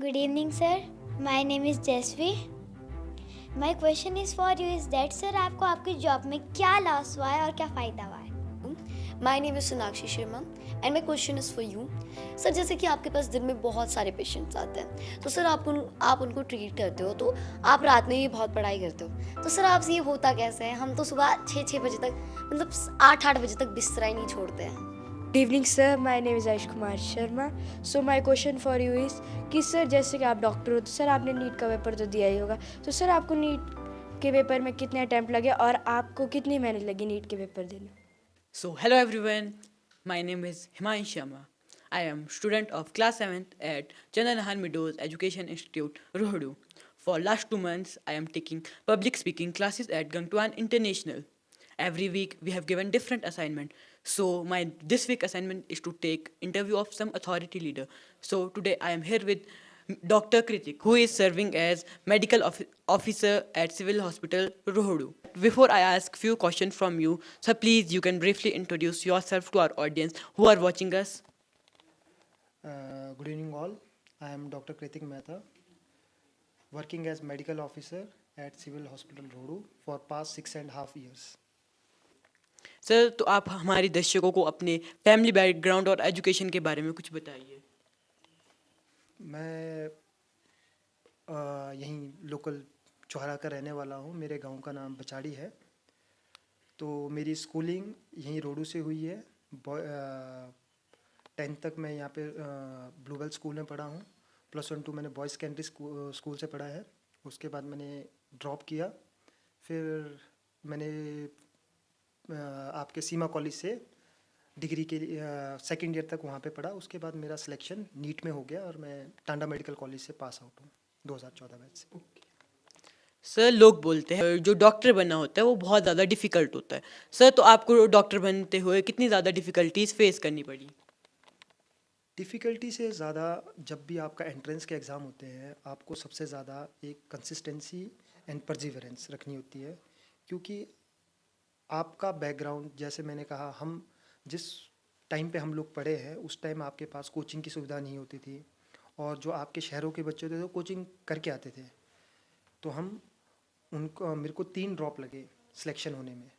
Good evening, sir. My name is Jasvi. My question is for you is that sir आपको आपकी job में क्या loss हुआ है और क्या फ़ायदा हुआ है? My name is Sonakshi Sharma and my question is for you. Sir, जैसे कि आपके पास दिन में बहुत सारे पेशेंट्स आते हैं, तो सर आप उनको ट्रीट करते हो, तो आप रात में भी बहुत पढ़ाई करते हो, तो सर आपसे ये होता कैसे है? हम तो सुबह 6-6 बजे तक, मतलब 8-8 बजे तक बिस्तरा ही नहीं छोड़ते हैं। Good evening sir, my name is Ayush Kumar Sharma. So my question for you is कि सर जैसे कि आप डॉक्टर हो, तो सर आपने नीट का पेपर तो दिया ही होगा, तो सर आपको नीट के पेपर में कितने अटैम्प्ट लगे और आपको कितनी मेहनत लगी नीट के पेपर देने? So, hello everyone. My name is Himansh Sharma. I am student of class 7th at Chandanahan Meadows Education Institute, Rohdu. For last 2 months, I am taking public speaking classes at Gangtuan International. Every week we have given different assignment. So my this week assignment is to take interview of some authority leader. So today I am here with Dr. Kritik, who is serving as medical officer at Civil Hospital, Rohdu. Before I ask few questions from you, so please you can briefly introduce yourself to our audience who are watching us. Good evening all. I am Dr. Kritik Mehta, working as medical officer at Civil Hospital Rodu for past 6.5 years. Sir, तो आप हमारे दर्शकों को अपने family background और education के बारे में कुछ बताइए। मैं यहीं लोकल चौहारा का रहने वाला हूँ। मेरे गांव का नाम बचाड़ी है। तो मेरी स्कूलिंग यहीं रोडू से हुई है। 10th तक मैं यहाँ पे ब्लूबेल स्कूल में पढ़ा हूँ। +1 2 मैंने बॉयज़ सेकेंडरी स्कूल से पढ़ा है। उसके बाद मैंने ड्रॉप किया। फिर मैंने आपके सीमा कॉलेज से डिग्री के लिए 2nd ईयर तक वहाँ पे पढ़ा। उसके बाद मेरा सिलेक्शन नीट में हो गया और मैं टांडा मेडिकल कॉलेज से पास आउट हूँ 2014 बैच से। सर, लोग बोलते हैं जो डॉक्टर बनना होता है वो बहुत ज़्यादा डिफ़िकल्ट होता है। सर, तो आपको डॉक्टर बनते हुए कितनी ज़्यादा डिफ़िकल्टीज फेस करनी पड़ी? डिफ़िकल्टी से ज़्यादा जब भी आपका एंट्रेंस के एग्ज़ाम होते हैं, आपको सबसे ज़्यादा एक कंसिस्टेंसी एंड परसिवरेंस रखनी होती है। क्योंकि आपका बैकग्राउंड, जैसे मैंने कहा, हम जिस टाइम पे हम लोग पढ़े हैं उस टाइम आपके पास कोचिंग की सुविधा नहीं होती थी। और जो आपके शहरों के बच्चे थे वो कोचिंग करके आते थे। तो हम उनको मेरे को 3 ड्रॉप लगे सिलेक्शन होने में।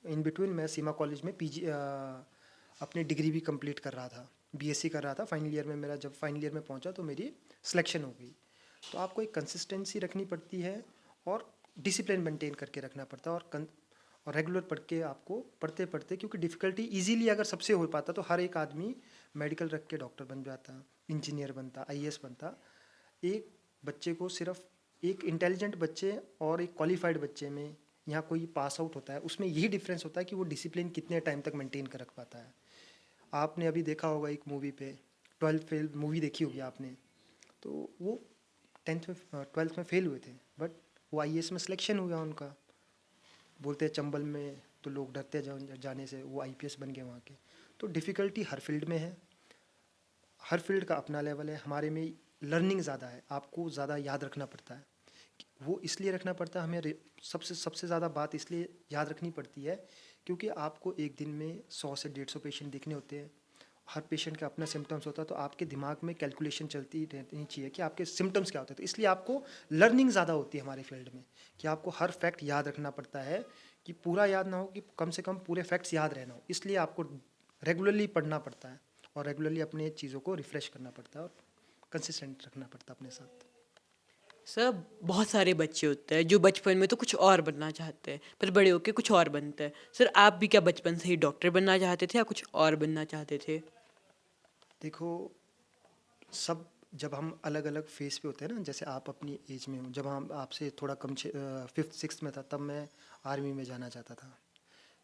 इन बिटवीन मैं सीमा कॉलेज में पीजी अपनी डिग्री भी कंप्लीट कर रहा था, बीएससी कर रहा था। फाइनल ईयर में मेरा जब फाइनल ईयर में पहुंचा तो मेरी सिलेक्शन हो गई। तो आपको एक कंसिस्टेंसी रखनी पड़ती है और डिसिप्लिन मेंटेन करके रखना पड़ता है। और रेगुलर पढ़ के आपको पढ़ते पढ़ते, क्योंकि डिफ़िकल्टी इजीली अगर सबसे हो पाता तो हर एक आदमी मेडिकल रख के डॉक्टर बन जाता, इंजीनियर बनता, आईएएस बनता। एक बच्चे को सिर्फ एक इंटेलिजेंट बच्चे और एक क्वालिफाइड बच्चे में यहाँ कोई पास आउट होता है, उसमें यही डिफरेंस होता है कि वो डिसिप्लिन कितने टाइम तक मेंटेन कर रख पाता है। आपने अभी देखा होगा एक मूवी पे 12 फेल मूवी देखी होगी आपने। तो वो 10th में 12th में फेल हुए थे, बट वो आईएएस में सिलेक्शन हुआ उनका। बोलते हैं चंबल में तो लोग डरते जाने से, वो आईपीएस बन गए वहाँ के। तो डिफ़िकल्टी हर फील्ड में है, हर फील्ड का अपना लेवल है। हमारे में लर्निंग ज़्यादा है, आपको ज़्यादा याद रखना पड़ता है। वो इसलिए रखना पड़ता है हमें, सबसे सबसे ज़्यादा बात इसलिए याद रखनी पड़ती है क्योंकि आपको एक दिन में 100 से 150 पेशेंट देखने होते हैं। हर पेशेंट का अपना सिम्टम्स होता है, तो आपके दिमाग में कैलकुलेशन चलती रहनी चाहिए कि आपके सिम्टम्स क्या होते हैं। तो इसलिए आपको लर्निंग ज़्यादा होती है हमारे फील्ड में, कि आपको हर फैक्ट याद रखना पड़ता है। कि पूरा याद ना हो, कि कम से कम पूरे फैक्ट्स याद रहना हो। इसलिए आपको रेगुलरली पढ़ना पड़ता है और रेगुलरली अपने चीज़ों को रिफ़्रेश करना पड़ता है और कंसिस्टेंट रखना पड़ता है अपने साथ। सर, बहुत सारे बच्चे होते हैं जो बचपन में तो कुछ और बनना चाहते हैं पर बड़े होकर कुछ और बनते हैं। सर, आप भी क्या बचपन से ही डॉक्टर बनना चाहते थे या कुछ और बनना चाहते थे? देखो, सब जब हम अलग अलग फेज़ पे होते हैं ना, जैसे आप अपनी एज में हो, जब हम आपसे थोड़ा कम 5th 6th में था, तब मैं आर्मी में जाना चाहता था।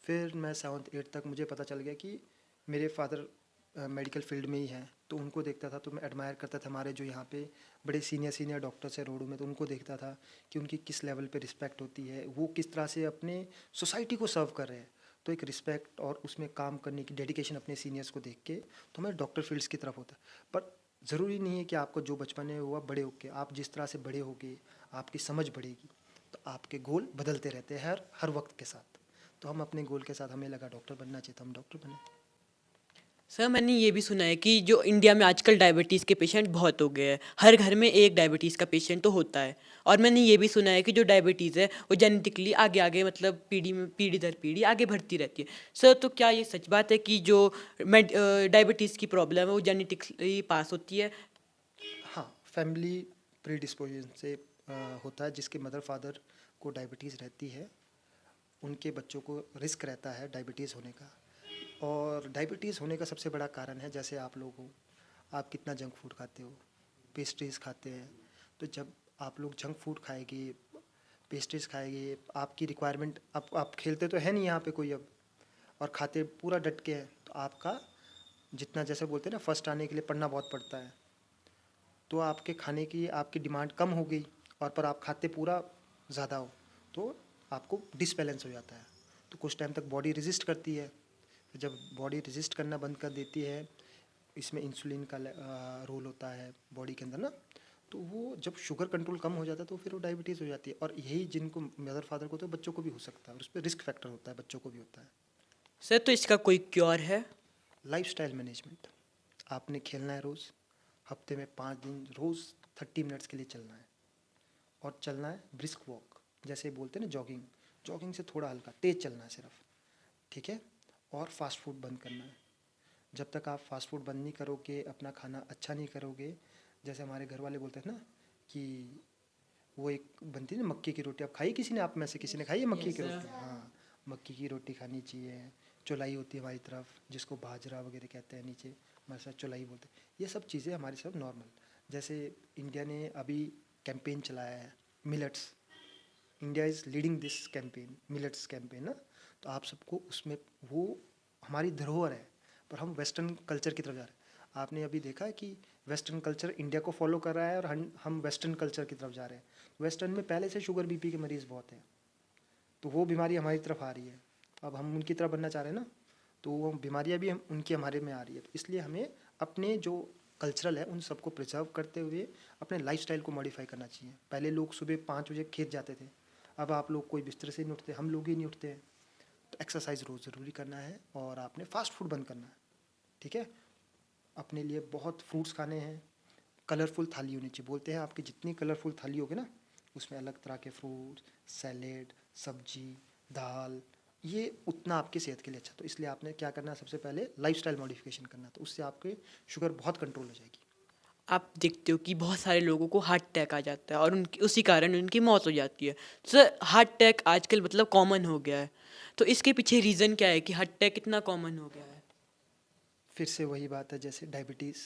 फिर मैं 7th 8th तक मुझे पता चल गया कि मेरे फादर मेडिकल फील्ड में ही हैं। तो उनको देखता था तो मैं एडमायर करता था। हमारे जो यहाँ पे बड़े सीनियर सीनियर डॉक्टर्स हैं रोडू में, तो उनको देखता था कि उनकी किस लेवल पे रिस्पेक्ट होती है, वो किस तरह से अपने सोसाइटी को सर्व कर रहे हैं। तो एक रिस्पेक्ट और उसमें काम करने की डेडिकेशन अपने सीनियर्स को देख के तो मैं डॉक्टर फील्ड्स की तरफ होता। पर ज़रूरी नहीं है कि आपको जो बचपन है वो आप बड़े होके, आप जिस तरह से बड़े होगे आपकी समझ बढ़ेगी, तो आपके गोल बदलते रहते हैं हर हर वक्त के साथ। तो हम अपने गोल के साथ, हमें लगा डॉक्टर बनना चाहिए तो हम डॉक्टर बने। सर मैंने ये भी सुना है कि जो इंडिया में आजकल डायबिटीज़ के पेशेंट बहुत हो गए हैं, हर घर में एक डायबिटीज़ का पेशेंट तो होता है। और मैंने ये भी सुना है कि जो डायबिटीज़ है वो जेनेटिकली आगे आगे मतलब पीढ़ी दर पीढ़ी आगे बढ़ती रहती है। सर तो क्या ये सच बात है कि जो डायबिटीज़ की प्रॉब्लम है वो जेनेटिकली पास होती है? हाँ, फैमिली प्रीडिस्पोजिशन से होता है। जिसके मदर फादर को डायबिटीज़ रहती है, उनके बच्चों को रिस्क रहता है डायबिटीज़ होने का। और डायबिटीज़ होने का सबसे बड़ा कारण है, जैसे आप लोग हो, आप कितना जंक फूड खाते हो, पेस्ट्रीज़ खाते हैं। तो जब आप लोग जंक फूड खाएंगे, पेस्ट्रीज़ खाएंगे, आपकी रिक्वायरमेंट, आप खेलते तो है नहीं यहाँ पे कोई अब, और खाते पूरा डट के हैं, तो आपका जितना, जैसे बोलते हैं ना, फर्स्ट आने के लिए पढ़ना बहुत पड़ता है, तो आपके खाने की आपकी डिमांड कम हो गई, और पर आप खाते पूरा ज़्यादा हो, तो आपको डिसबैलेंस हो जाता है। तो कुछ टाइम तक बॉडी रेजिस्ट करती है। फिर जब बॉडी रेजिस्ट करना बंद कर देती है, इसमें इंसुलिन का रोल होता है बॉडी के अंदर ना, तो वो जब शुगर कंट्रोल कम हो जाता है तो फिर वो डायबिटीज़ हो जाती है। और यही जिनको मदर फादर को, तो बच्चों को भी हो सकता है, और उस पर रिस्क फैक्टर होता है, बच्चों को भी होता है। सर तो इसका कोई क्योर है? Lifestyle management. आपने खेलना है रोज़, हफ्ते में 5 दिन रोज़ 30 मिनट्स के लिए चलना है, और चलना है ब्रिस्क वॉक, जैसे बोलते हैं ना जॉगिंग, जॉगिंग से थोड़ा हल्का तेज़ चलना है सिर्फ, ठीक है। और फास्ट फूड बंद करना है। जब तक आप फास्ट फूड बंद नहीं करोगे, अपना खाना अच्छा नहीं करोगे, जैसे हमारे घर वाले बोलते हैं ना कि वो एक बनती है ना मक्की की रोटी, आप खाई किसी ने, आप में से किसी ने खाई है मक्की की रोटी? हाँ, मक्की की रोटी खानी चाहिए। चौलाई होती है हमारी तरफ, जिसको बाजरा वगैरह कहते हैं, नीचे हमारे साथ चौलाई बोलते हैं। ये सब चीज़ें हमारी सब नॉर्मल। जैसे इंडिया ने अभी कैंपेन चलाया है millets, India is leading this campaign, millets campaign ना। तो आप सबको उसमें, वो हमारी धरोहर है, पर हम वेस्टर्न कल्चर की तरफ जा रहे हैं। आपने अभी देखा है कि वेस्टर्न कल्चर इंडिया को फॉलो कर रहा है, और हम वेस्टर्न कल्चर की तरफ जा रहे हैं। वेस्टर्न में पहले से शुगर बीपी के मरीज़ बहुत हैं, तो वो बीमारी हमारी तरफ आ रही है। अब हम उनकी तरफ बनना चाह रहे हैं ना, तो वो बीमारियां भी उनकी हमारे में आ रही है। तो इसलिए हमें अपने जो कल्चरल है उन सबको प्रिजर्व करते हुए अपने लाइफस्टाइल को मॉडिफाई करना चाहिए। पहले लोग सुबह 5 बजे खेत जाते थे, अब आप लोग कोई बिस्तर से नहीं उठते, हम लोग ही नहीं उठते हैं। तो एक्सरसाइज रोज़ ज़रूरी करना है, और आपने फास्ट फूड बंद करना है, ठीक है। अपने लिए बहुत फ्रूट्स खाने हैं, कलरफुल थाली होनी चाहिए। बोलते हैं आपकी जितनी कलरफुल थाली होगी ना, उसमें अलग तरह के फ्रूट्स, सैलेड, सब्जी, दाल, ये उतना आपकी सेहत के लिए अच्छा। तो इसलिए आपने क्या करना है, सबसे पहले लाइफस्टाइल मॉडिफिकेशन करना, तो उससे आपके शुगर बहुत कंट्रोल हो जाएगी। आप देखते हो कि बहुत सारे लोगों को हार्ट अटैक आ जाता है और उनकी उसी कारण उनकी मौत हो जाती है। सर हार्ट अटैक आजकल मतलब कॉमन हो गया है, तो इसके पीछे रीज़न क्या है कि हार्ट अटैक इतना कॉमन हो गया है? फिर से वही बात है, जैसे डायबिटीज़,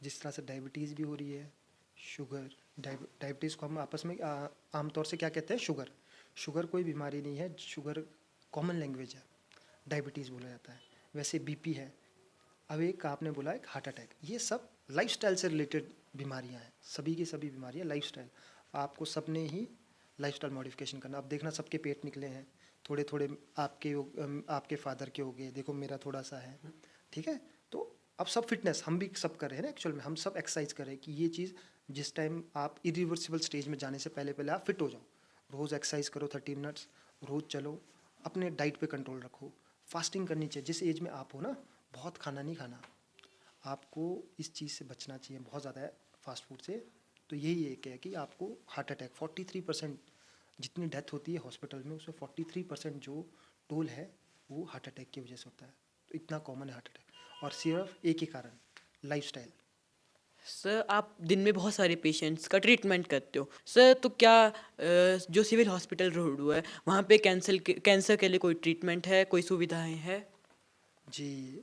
जिस तरह से डायबिटीज़ भी हो रही है, शुगर, डायबिटीज़ को हम आपस में आमतौर से क्या कहते हैं, शुगर। शुगर कोई बीमारी नहीं है, शुगर कॉमन लैंग्वेज है, डायबिटीज़ बोला जाता है। वैसे बीपी है, अब एक आपने बोला एक हार्ट अटैक, ये सब लाइफस्टाइल से रिलेटेड बीमारियां हैं। सभी की सभी बीमारियां लाइफस्टाइल, आपको सबने ही लाइफस्टाइल मॉडिफिकेशन करना। अब देखना सबके पेट निकले हैं, थोड़े थोड़े आपके फादर के हो गए, देखो मेरा थोड़ा सा है, ठीक है। तो अब सब फिटनेस हम भी सब कर रहे हैं ना, एक्चुअल में हम सब एक्सरसाइज कर रहे हैं कि ये चीज़, जिस टाइम आप इरिवर्सिबल स्टेज में जाने से पहले पहले आप फिट हो जाओ। रोज़ एक्सरसाइज करो 30 मिनट्स, रोज़ चलो, अपने डाइट पे कंट्रोल रखो, फास्टिंग करनी चाहिए। जिस एज में आप हो ना, बहुत खाना नहीं खाना, आपको इस चीज़ से बचना चाहिए बहुत ज़्यादा है, फास्ट फूड से। तो यही एक है कि आपको हार्ट अटैक 43% जितनी डेथ होती है हॉस्पिटल में, उसमें 43% जो टोल है वो हार्ट अटैक की वजह से होता है। तो इतना कॉमन है हार्ट अटैक, और सिर्फ एक ही कारण, लाइफस्टाइल। सर आप दिन में बहुत सारे पेशेंट्स का ट्रीटमेंट करते हो सर, तो क्या जो सिविल हॉस्पिटल रोहडू है वहाँ पे कैंसर के लिए कोई ट्रीटमेंट है, कोई सुविधाएं हैं? जी,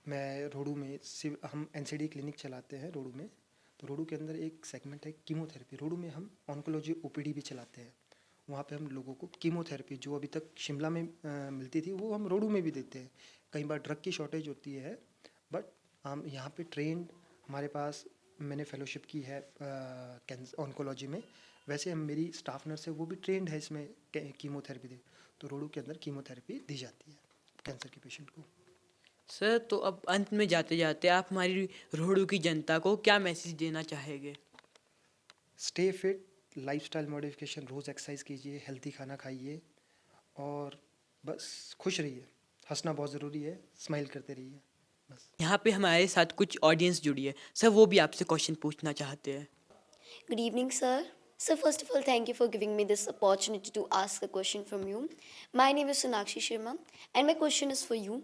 मैं रोडू में हम एनसीडी क्लिनिक चलाते हैं रोडू में। तो रोडू के अंदर एक सेगमेंट है कीमोथेरेपी। रोडू में हम ऑन्कोलॉजी ओपीडी भी चलाते हैं। वहाँ पे हम लोगों को कीमोथेरेपी जो अभी तक शिमला में मिलती थी, वो हम रोडू में भी देते हैं। कई बार ड्रग की शॉर्टेज होती है, बट हम यहाँ पे ट्रेंड, हमारे पास, मैंने फेलोशिप की है ऑन्कोलॉजी में, वैसे हम, मेरी स्टाफ नर्स है वो भी ट्रेंड है इसमें कीमोथेरेपी दे। तो रोडू के अंदर कीमोथेरेपी दी जाती है कैंसर के पेशेंट को। सर तो अब अंत में जाते जाते आप हमारी रोहडू की जनता को क्या मैसेज देना चाहेंगे? स्टे फिट, लाइफस्टाइल मॉडिफिकेशन, रोज़ एक्सरसाइज कीजिए, हेल्दी खाना खाइए, और बस खुश रहिए। हंसना बहुत ज़रूरी है, स्माइल करते रहिए। बस। यहाँ पे हमारे साथ कुछ ऑडियंस जुड़ी है सर, वो भी आपसे क्वेश्चन पूछना चाहते हैं। Good evening, sir. So first of all, thank you for giving me this opportunity to ask a question from you. My name is Sonakshi Sharma and my question is for you.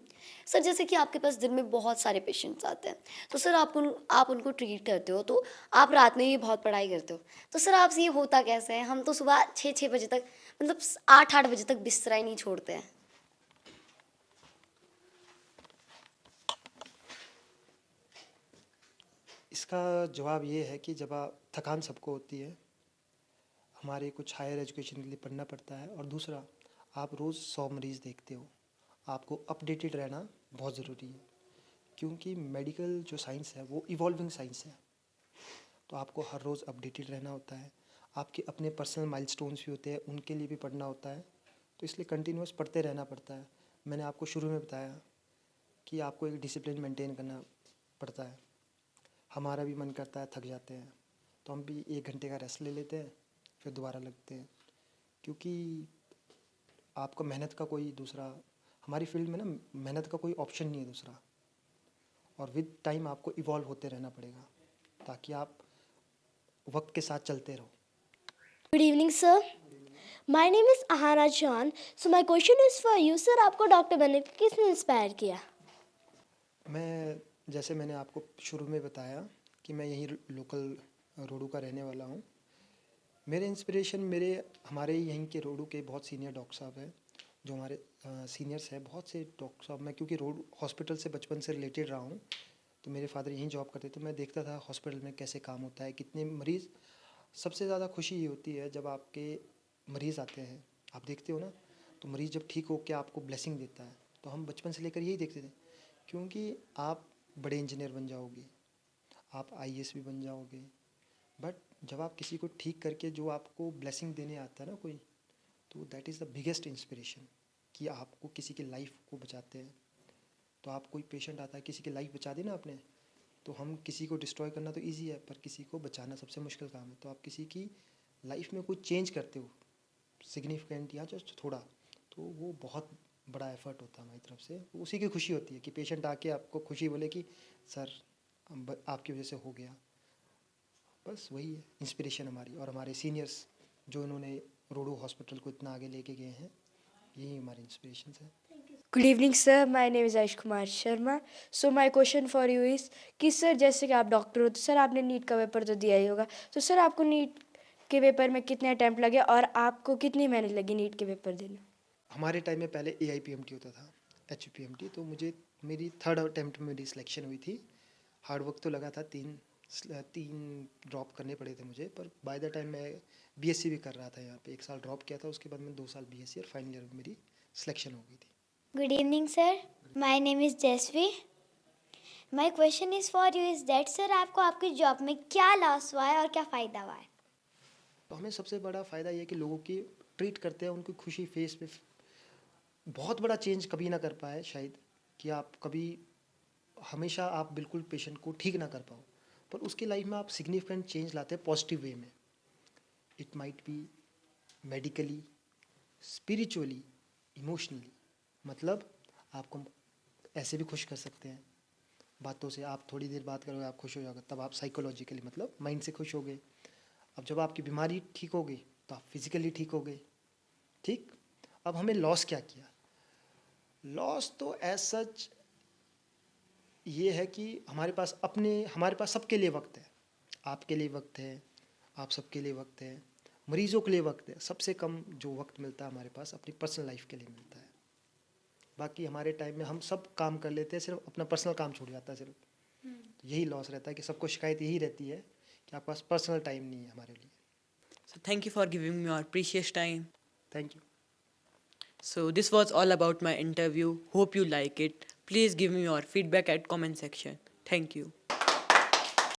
Sir जैसे कि आपके पास दिन में बहुत सारे patients आते हैं, तो सर आप उनको ट्रीट करते हो, तो आप रात में ही बहुत पढ़ाई करते हो, तो सर आपसे ये होता कैसे है? हम तो सुबह 6 बजे तक, मतलब 8 बजे तक बिस्तरा ही नहीं छोड़ते हैं। इसका जवाब ये है कि जब आप थकान सबको होती है, हमारे कुछ हायर एजुकेशन के लिए पढ़ना पड़ता है, और दूसरा आप रोज़ 100 मरीज़ देखते हो, आपको अपडेटेड रहना बहुत ज़रूरी है, क्योंकि मेडिकल जो साइंस है वो इवॉल्विंग साइंस है। तो आपको हर रोज़ अपडेटेड रहना होता है। आपके अपने पर्सनल माइलस्टोन्स भी होते हैं, उनके लिए भी पढ़ना होता है, तो इसलिए कंटिन्यूअस पढ़ते रहना पड़ता है। मैंने आपको शुरू में बताया कि आपको एक डिसिप्लिन मेंटेन करना पड़ता है। हमारा भी मन करता है, थक जाते हैं, तो हम भी 1 घंटे का रेस्ट ले लेते हैं, फिर दोबारा लगते हैं, क्योंकि आपको मेहनत का कोई दूसरा, हमारी फील्ड में ना मेहनत का कोई ऑप्शन नहीं है दूसरा, और विद टाइम आपको इवॉल्व होते रहना पड़ेगा ताकि आप वक्त के साथ चलते रहो। Good evening, sir. My name is Ahana Chan. So my question is for you, sir. आपको डॉक्टर बनने के किसने इंस्पायर किया? जैसे मैंने आपको शुरू में बताया कि मैं यहीं लोकल रोडू का रहने वाला हूँ। मेरे इंस्पिरेशन हमारे यहीं के रोडू के बहुत सीनियर डॉक्टर साहब हैं, जो हमारे सीनियर्स हैं, बहुत से डॉक्टर साहब। मैं क्योंकि रोड हॉस्पिटल से बचपन से रिलेटेड रहा हूँ, तो मेरे फादर यहीं जॉब करते, तो मैं देखता था हॉस्पिटल में कैसे काम होता है, कितने मरीज़। सबसे ज़्यादा खुशी ये होती है जब आपके मरीज़ आते हैं, आप देखते हो ना, तो मरीज़ जब ठीक हो के आपको ब्लेसिंग देता है, तो हम बचपन से लेकर यही देखते थे, क्योंकि आप बड़े इंजीनियर बन जाओगे, आप आईएएस भी बन जाओगे, बट जब आप किसी को ठीक करके जो आपको ब्लेसिंग देने आता है ना कोई, तो that is the biggest inspiration, कि आपको किसी की लाइफ को बचाते हैं। तो आप कोई पेशेंट आता है, किसी की लाइफ बचा दी ना आपने, तो हम किसी को डिस्ट्रॉय करना तो इजी है, पर किसी को बचाना सबसे मुश्किल काम है। तो आप किसी की लाइफ में कुछ चेंज करते हो, सिग्निफिकेंट या जस्ट थोड़ा, तो वो बहुत बड़ा एफर्ट होता है हमारी तरफ से। तो उसी की खुशी होती है कि पेशेंट आके आपको खुशी बोले कि सर आपकी वजह से हो गया। बस वही है इंस्पिरेशन हमारी, और हमारे सीनियर्स जो इन्होंने रोडू हॉस्पिटल को इतना आगे लेके गए हैं, यही हमारे इंस्पिरेशन है। Good evening sir, my name is Ayush Kumar Sharma. So my question for you is कि सर जैसे कि आप डॉक्टर हो, तो सर आपने नीट का पेपर तो दिया ही होगा, तो सर आपको नीट के पेपर में कितने अटैम्प्ट लगे और आपको कितनी मेहनत लगी नीट के पेपर देने? हमारे टाइम में पहले AIPMT होता था, HPMT, तो मेरी 3rd अटैम्प्ट में मेरी सिलेक्शन हुई थी। हार्ड वर्क तो लगा था, तीन ड्रॉप करने पड़े थे मुझे, पर बाय द टाइम मैं BSc भी कर रहा था यहाँ पे, 1 साल ड्रॉप किया था, उसके बाद मैं 2 साल BSc, और फाइनल ईयर में मेरी सिलेक्शन हो गई थी। Good evening, sir. My name is Jasvi. My question is for you is that sir आपको आपकी जॉब में क्या लॉस हुआ है और क्या फ़ायदा हुआ है? तो हमें सबसे बड़ा फ़ायदा ये है कि लोगों की ट्रीट करते हैं, उनकी खुशी फेस पे। बहुत बड़ा चेंज कभी ना कर पाए शायद, कि आप कभी हमेशा आप बिल्कुल पेशेंट को ठीक ना कर पाओ, पर उसकी लाइफ में आप सिग्निफिकेंट चेंज लाते हैं पॉजिटिव वे में। It might be medically, spiritually, emotionally, मतलब आपको ऐसे भी खुश कर सकते हैं बातों से। आप थोड़ी देर बात करोगे, आप खुश हो जाओगे, तब आप साइकोलॉजिकली मतलब माइंड से खुश हो गए। अब जब आपकी बीमारी ठीक हो गई, तो आप फिजिकली ठीक हो गए। ठीक, अब हमें लॉस क्या किया? लॉस तो एज सच ये है कि हमारे पास सबके लिए वक्त है। आपके लिए वक्त है, आप सबके लिए वक्त है, मरीजों के लिए वक्त है। सबसे कम जो वक्त मिलता है हमारे पास अपनी पर्सनल लाइफ के लिए मिलता है। बाकी हमारे टाइम में हम सब काम कर लेते हैं, सिर्फ अपना पर्सनल काम छूट जाता है सिर्फ। तो यही लॉस रहता है कि सबको शिकायत यही रहती है कि आपके पास पर्सनल टाइम नहीं है हमारे लिए। So thank you for giving me your precious time. Thank you. So this was all about my interview. Hope you like it. Please give me your feedback at comment section. Thank you.